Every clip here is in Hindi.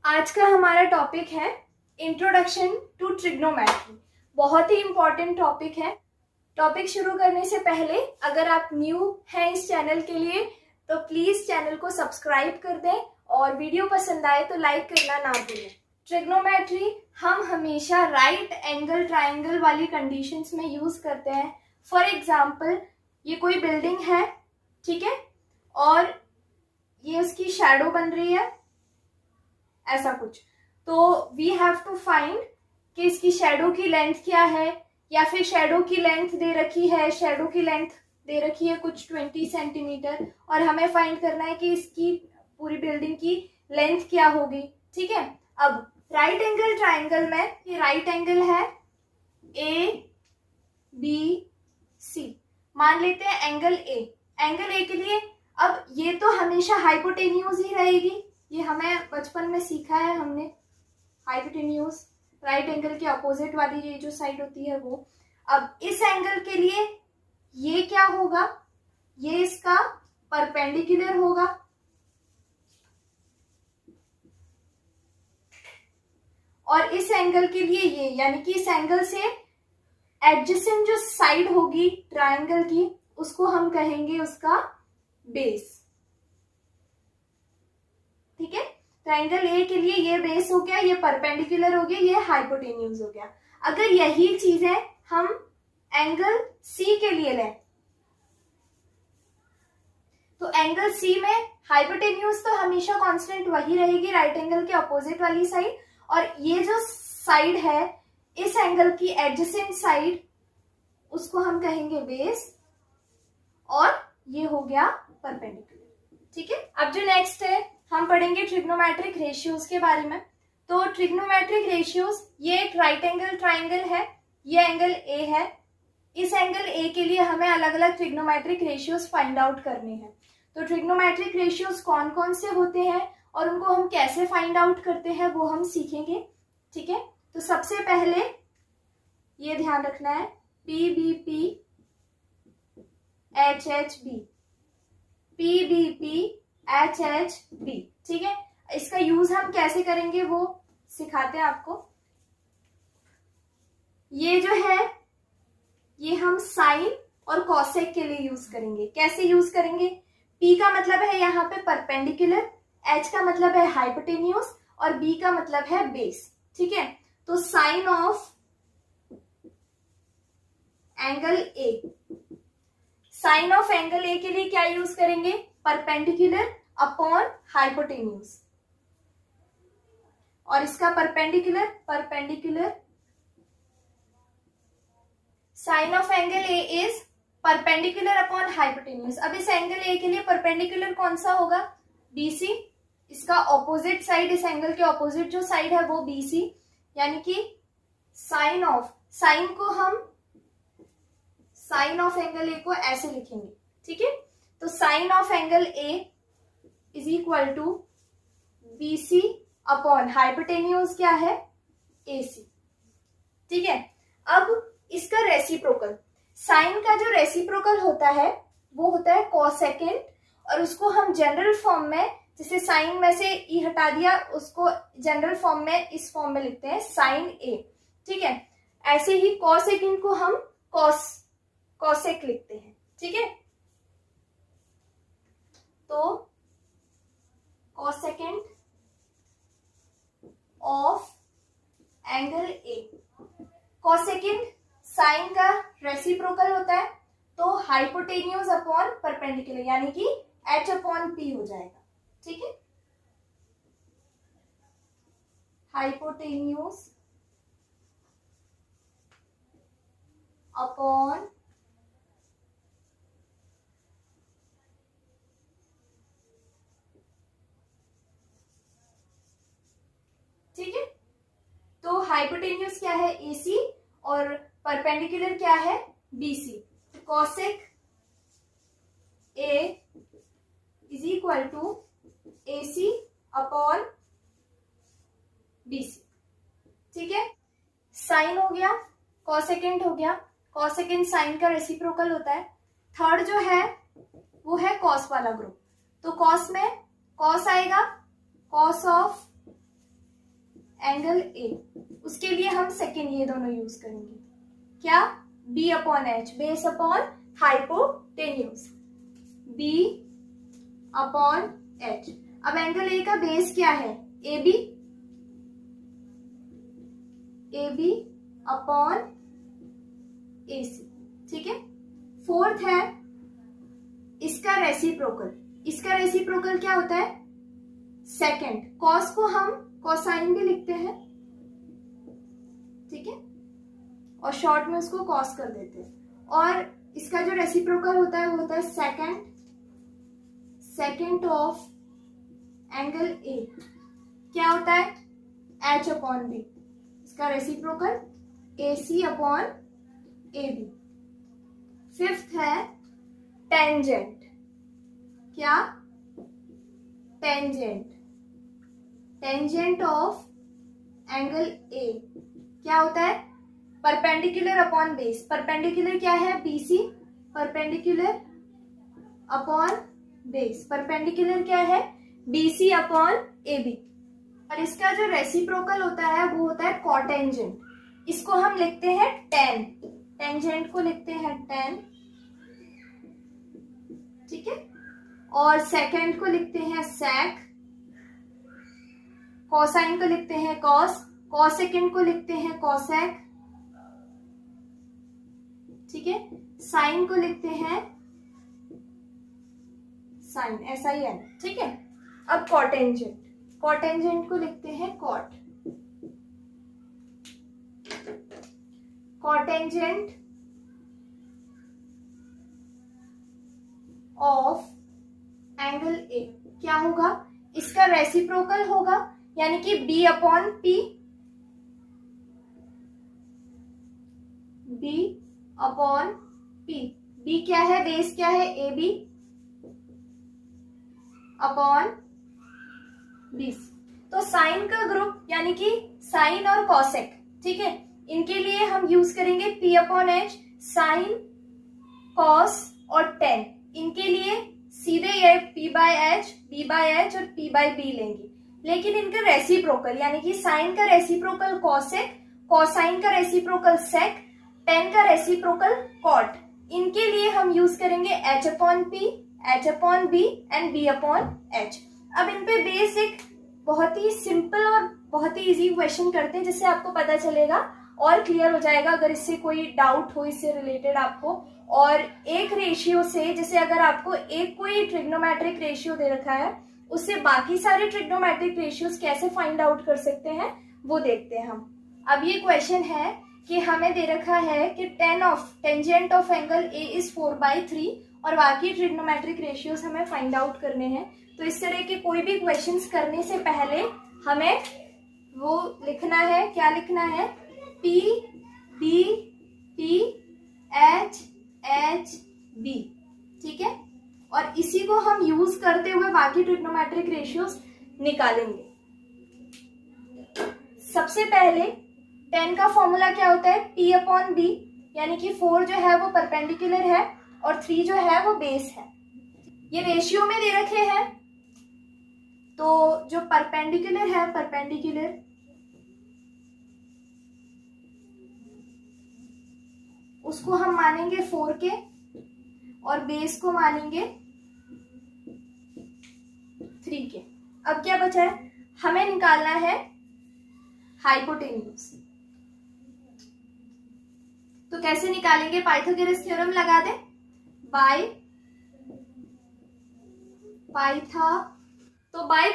आज का हमारा टॉपिक है इंट्रोडक्शन टू ट्रिग्नोमेट्री। बहुत ही इंपॉर्टेंट टॉपिक है। टॉपिक शुरू करने से पहले अगर आप न्यू हैं इस चैनल के लिए तो प्लीज चैनल को सब्सक्राइब कर दें और वीडियो पसंद आए तो लाइक करना ना भूलें। ट्रिग्नोमेट्री हम हमेशा राइट एंगल ट्राइंगल वाली कंडीशंस में यूज करते हैं। फॉर एग्जाम्पल, ये कोई बिल्डिंग है, ठीक है, और ये उसकी शैडो बन रही है, ऐसा कुछ। तो वी हैव टू फाइंड कि इसकी शैडो की लेंथ क्या है, या फिर शैडो की लेंथ दे रखी है, शैडो की लेंथ दे रखी है कुछ 20 सेंटीमीटर, और हमें फाइंड करना है कि इसकी पूरी बिल्डिंग की लेंथ क्या होगी, ठीक है। अब राइट एंगल ट्राइंगल में ये राइट एंगल है ABC, मान लेते हैं एंगल ए के लिए। अब ये तो हमेशा हाइपोटेन्यूज ही रहेगी, ये हमें बचपन में सीखा है हमने। हाइपोटेन्यूज राइट एंगल के अपोजिट वाली ये जो साइड होती है वो। अब इस एंगल के लिए ये क्या होगा, ये इसका परपेंडिकुलर होगा, और इस एंगल के लिए ये, यानी कि इस एंगल से एडजेसेंट जो साइड होगी ट्राइंगल की उसको हम कहेंगे उसका बेस, ठीक है। ट्राइंगल ए के लिए ये बेस हो गया, ये परपेंडिकुलर हो गया, ये हाइपोटेन्यूज हो गया। अगर यही चीजें हम एंगल सी के लिए लें तो एंगल सी में हाइपोटेन्यूज तो हमेशा कांस्टेंट वही रहेगी, राइट एंगल के अपोजिट वाली साइड, और ये जो साइड है इस एंगल की एडजेसेंट साइड उसको हम कहेंगे बेस, और ये हो गया परपेंडिकुलर, ठीक है। अब जो नेक्स्ट है हम पढ़ेंगे ट्रिग्नोमेट्रिक रेशियोज के बारे में। तो ट्रिग्नोमेट्रिक रेशियोज, ये एक राइट एंगल ट्राइंगल है, ये एंगल ए है। इस एंगल ए के लिए हमें अलग अलग ट्रिग्नोमेट्रिक रेशियोज फाइंड आउट करने हैं। तो ट्रिग्नोमेट्रिक रेशियोज कौन कौन से होते हैं और उनको हम कैसे फाइंड आउट करते हैं वो हम सीखेंगे, ठीक है। तो सबसे पहले ये ध्यान रखना है PBP HHB, PBP HHB, ठीक है। इसका यूज हम कैसे करेंगे वो सिखाते हैं आपको। ये जो है ये हम साइन और कॉसेक के लिए यूज करेंगे। कैसे यूज करेंगे? P का मतलब है यहाँ पे परपेंडिकुलर, H का मतलब है हाइपोटेन्यूज, और B का मतलब है बेस, ठीक है। तो sine of angle A, sine of angle A के लिए क्या यूज करेंगे? परपेंडिकुलर अपॉन हाइपोटेन्यूज, और इसका perpendicular sine of angle A is perpendicular upon hypotenuse. अब इस एंगल ए के लिए परपेंडिकुलर कौन सा होगा? BC। इसका ऑपोजिट साइड, इस एंगल के ऑपोजिट जो साइड है वो BC, यानी कि साइन को हम साइन ऑफ एंगल ए को ऐसे लिखेंगे, ठीक है। तो sine of angle A is equal to BC upon hypotenuse क्या है? AC, ठीक है। अब इसका रेसिप्रोकल, साइन का जो रेसिप्रोकल होता है वो होता है कोसेकेंड, और उसको हम जनरल फॉर्म में, जैसे साइन में से ई हटा दिया, उसको जनरल फॉर्म में इस फॉर्म में लिखते हैं साइन ए, ठीक है। ऐसे ही कोसेकेंड को हम कोसेक लिखते हैं, ठीक है। तो cosecant of angle A, cosecant sine का रेसिप्रोकल होता है, तो हाइपोटेन्यूज अपॉन परपेंडिकुलर, यानी कि H अपॉन P हो जाएगा, ठीक है। हाइपोटेन्यूज अपॉन ठीक है। तो हाइपोटेन्यूज क्या है? AC, और परपेंडिकुलर क्या है? BC। Cosec A is equal to AC upon BC, ठीक है। साइन हो गया, कोसेकेंड हो गया, कोसेकेंड साइन का रेसिप्रोकल होता है। थर्ड जो है वो है कॉस वाला ग्रुप, तो कॉस में कॉस आएगा, कॉस ऑफ एंगल ए, उसके लिए हम सेकेंड ये दोनों यूज करेंगे, क्या, b upon h, base upon hypotenuse, b upon h. अब एंगल ए का बेस क्या है, a b, a b upon a c, ठीक है। फोर्थ है इसका रेसिप्रोकल, इसका रेसिप्रोकल क्या होता है, सेकंड, कॉस को हम कोसाइन भी लिखते हैं, ठीक है, और शॉर्ट में उसको कॉस कर देते हैं, और इसका जो रेसिप्रोकल होता है वो होता है सेकंड ऑफ एंगल ए, क्या होता है, एच अपॉन बी, इसका reciprocal A C upon A B. Fifth है टेंजेंट, क्या, टेंजेंट ऑफ एंगल ए क्या होता है, परपेंडिकुलर अपॉन बेस, परपेंडिकुलर क्या है, BC, perpendicular upon base, perpendicular क्या है, बीसी अपॉन ए बी। और इसका जो रेसिप्रोकल होता है वो होता है कॉटेंजेंट, इसको हम लिखते हैं टेन, टेंजेंट को लिखते हैं टेन, ठीक है, और सेकंड को लिखते हैं सेक, कोसाइन को लिखते हैं कॉस, कोसेकेंड को लिखते हैं कोसेक, ठीक है, साइन को लिखते हैं साइन, SIN, ठीक है। अब कॉटेंजेंट, कॉटेंजेंट को लिखते हैं cot, cotangent of angle A क्या होगा, इसका रेसिप्रोकल होगा, यानी कि b upon p, b upon p, b क्या है, बेस क्या है, ए बी अपॉन बीस। तो साइन का ग्रुप यानी कि साइन और कॉसेक, ठीक है, इनके लिए हम यूज करेंगे p upon h, sine, cos और टेन, इनके लिए सीधे ये p by h, b by h और पी बाय बी लेंगे। लेकिन इनका रेसिप्रोकल यानी कि साइन का रेसिप्रोकल कॉसेक, कोसाइन का रेसिप्रोकल सेक, टेन का रेसिप्रोकल कॉट, इनके लिए हम यूज करेंगे h upon p, h upon b and b upon h. अब इन पे बेसिक बहुत ही सिंपल और बहुत ही इजी क्वेश्चन करते हैं, जिससे आपको पता चलेगा और क्लियर हो जाएगा अगर इससे कोई डाउट हो इससे रिलेटेड आपको। और एक रेशियो से, जैसे अगर आपको एक कोई ट्रिग्नोमेट्रिक रेशियो दे रखा है, उससे बाकी सारे ट्रिग्नोमेट्रिक रेशियोज कैसे फाइंड आउट कर सकते हैं वो देखते हैं हम। अब ये क्वेश्चन है कि हमें दे रखा है कि tangent of angle A is 4/3 और बाकी ट्रिग्नोमेट्रिक रेशियोज हमें फाइंड आउट करने हैं। तो इस तरह के कोई भी क्वेश्चंस करने से पहले हमें वो लिखना है, क्या लिखना है, p b p h h b, ठीक है, और इसी को हम यूज करते हुए बाकी ट्रिग्नोमेट्रिक रेशियोज निकालेंगे। सबसे पहले 10 का फॉर्मूला क्या होता है, P अपॉन बी, यानी कि 4 जो है वो परपेंडिकुलर है और 3 जो है वो बेस है। ये रेशियो में दे रखे हैं, तो जो परपेंडिकुलर है, परपेंडिकुलर उसको हम मानेंगे 4 के और बेस को मानेंगे 3 के। अब क्या बचा है, हमें निकालना है हाइपोटेन्यूज। तो कैसे निकालेंगे, पाइथागोरस थ्योरम लगा दे, by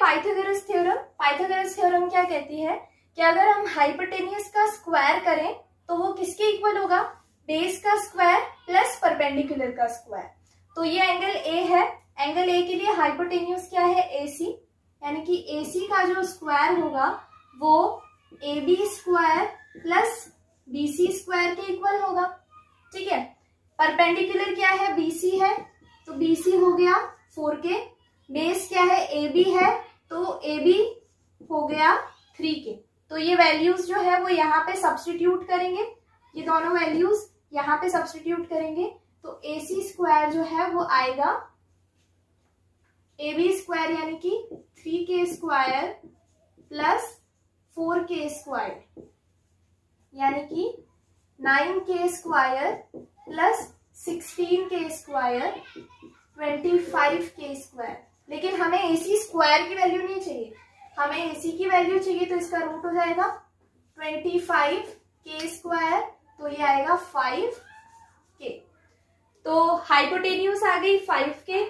Pythagoras theorem. Pythagoras theorem क्या कहती है कि अगर हम हाइपोटेन्यूज का स्क्वायर करें तो वो किसके इक्वल होगा, बेस का स्क्वायर प्लस परपेंडिकुलर का स्क्वायर। तो ये एंगल ए है, एंगल ए के लिए हाइपोटेन्यूज क्या है, AC, यानी कि AC का जो स्क्वायर होगा वो AB square plus BC square के इक्वल होगा, ठीक है। परपेंडिकुलर क्या है, BC है, तो BC हो गया 4 के, बेस क्या है, AB है, तो AB हो गया 3 के। तो ये वैल्यूज जो है वो यहाँ पे सब्स्टिट्यूट करेंगे, ये दोनों वैल्यूज यहाँ पे सब्स्टिट्यूट करेंगे, तो AC स्क्वायर जो है वो आएगा AB स्क्वायर यानी कि 3K स्क्वायर प्लस 4k², यानी कि 9k² प्लस 16k², 25k²। लेकिन हमें AC स्क्वायर की वैल्यू नहीं चाहिए, हमें AC की वैल्यू चाहिए, तो इसका रूट हो जाएगा 25k², तो ये आएगा 5k। तो हाइपोटेन्यूज आ गई 5k,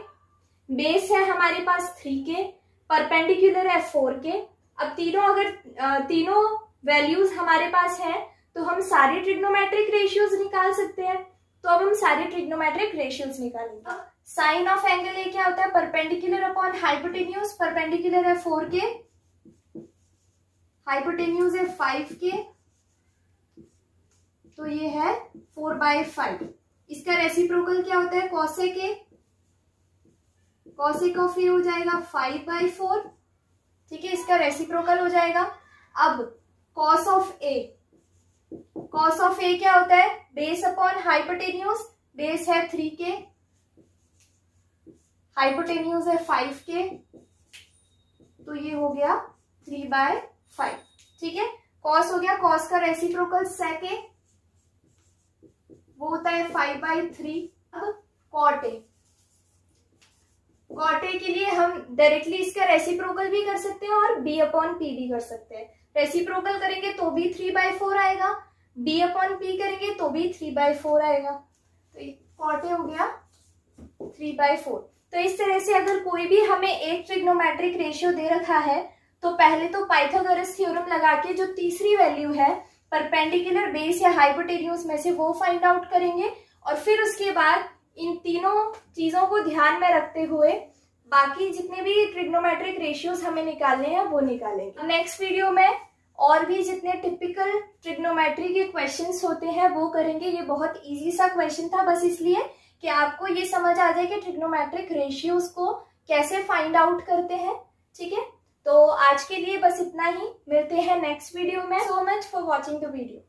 बेस है हमारे पास 3k, परपेंडिकुलर है 4k। अब तीनों वैल्यूज हमारे पास हैं, तो हम सारे ट्रिग्नोमेट्रिक रेशियोज निकाल सकते हैं। तो अब हम सारे ट्रिग्नोमेट्रिक रेशियोज निकालेंगे। साइन ऑफ एंगल ए क्या होता है? Perpendicular upon hypotenuse. परपेंडिकुलर है 4k, हाइपोटेन्यूज है 5k, तो ये है 4/5। इसका रेसिप्रोकल क्या होता है? कॉसेक ए, कॉसेक ऑफ ए हो जाएगा 5/4, ठीक है, इसका रेसिप्रोकल हो जाएगा। अब cos of a, cos of a क्या होता है? Base upon hypotenuse. बेस है 3k, हाइपोटेन्यूज है 5k, तो ये हो गया 3/5, ठीक है। कॉस हो गया, कॉस का रेसिप्रोकल सेक ए, वो होता है 5/3। अब कॉट ए, कॉट ए के लिए हम डायरेक्टली इसका रेसिप्रोकल भी कर सकते हैं और b/p भी कर सकते हैं। रेसिप्रोकल करेंगे तो भी 3/4 आएगा, b/p करेंगे तो भी 3/4 आएगा, तो कॉट ए हो गया 3/4। तो इस तरह से अगर कोई भी हमें एक ट्रिग्नोमेट्रिक रेशियो दे रखा है, तो पहले तो पाइथागोरस थ्योरम लगा के जो तीसरी वैल्यू है परपेंडिकुलर, बेस या हाइपोटेन्यूज में से, वो फाइंड आउट करेंगे। और फिर उसके बाद इन तीनों चीजों को ध्यान में रखते हुए बाकी जितने भी ट्रिग्नोमेट्रिक रेशियोज हमें निकालने हैं वो निकालेंगे। नेक्स्ट वीडियो में और भी जितने टिपिकल ट्रिग्नोमेट्री के क्वेश्चंस होते हैं वो करेंगे। ये बहुत इजी सा क्वेश्चन था, बस इसलिए कि आपको ये समझ आ जाए कि ट्रिग्नोमेट्रिक रेशियोज को कैसे फाइंड आउट करते हैं, ठीक है। तो आज के लिए बस इतना ही, मिलते हैं नेक्स्ट वीडियो में। So much for watching the video.